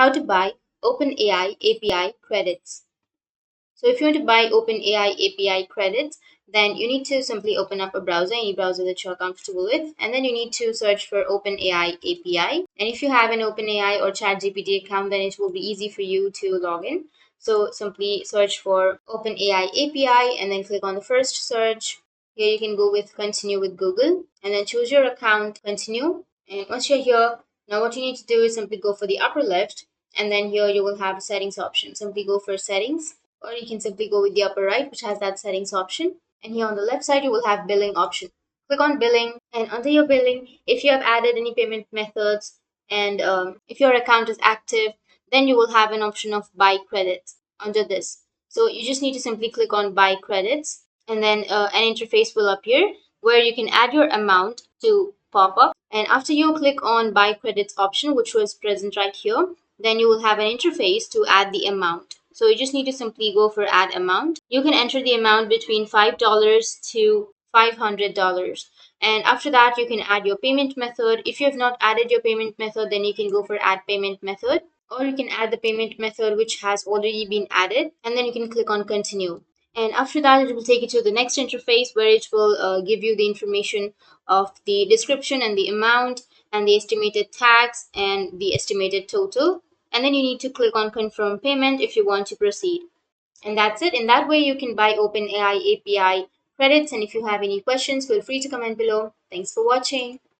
how to buy OpenAI API credits. So if you want to buy OpenAI API credits, then you need to simply open up a browser, any browser that you're comfortable with, and then you need to search for OpenAI API. And if you have an OpenAI or ChatGPT account, then it will be easy for you to log in. So simply search for OpenAI API and then click on the first search. Here you can go with continue with Google and then choose your account, continue. And once you're here, now what you need to do is simply go for the upper left, and then here you will have a settings option. Simply go for settings, or you can simply go with the upper right, which has that settings option. And here on the left side, you will have billing option. Click on billing, and under your billing, if you have added any payment methods and if your account is active, then you will have an option of buy credits under this. So you just need to simply click on buy credits, and then an interface will appear where you can add your amount to pop up. And after you click on buy credits option, which was present right here, then you will have an interface to add the amount. So you just need to simply go for add amount. You can enter the amount between $5 to $500. And after that, you can add your payment method. If you have not added your payment method, then you can go for add payment method, or you can add the payment method which has already been added, and then you can click on continue. And after that, it will take you to the next interface where it will give you the information of the description and the amount and the estimated tax and the estimated total. And then you need to click on confirm payment if you want to proceed. And that's it. In that way, you can buy OpenAI API credits. And if you have any questions, feel free to comment below. Thanks for watching.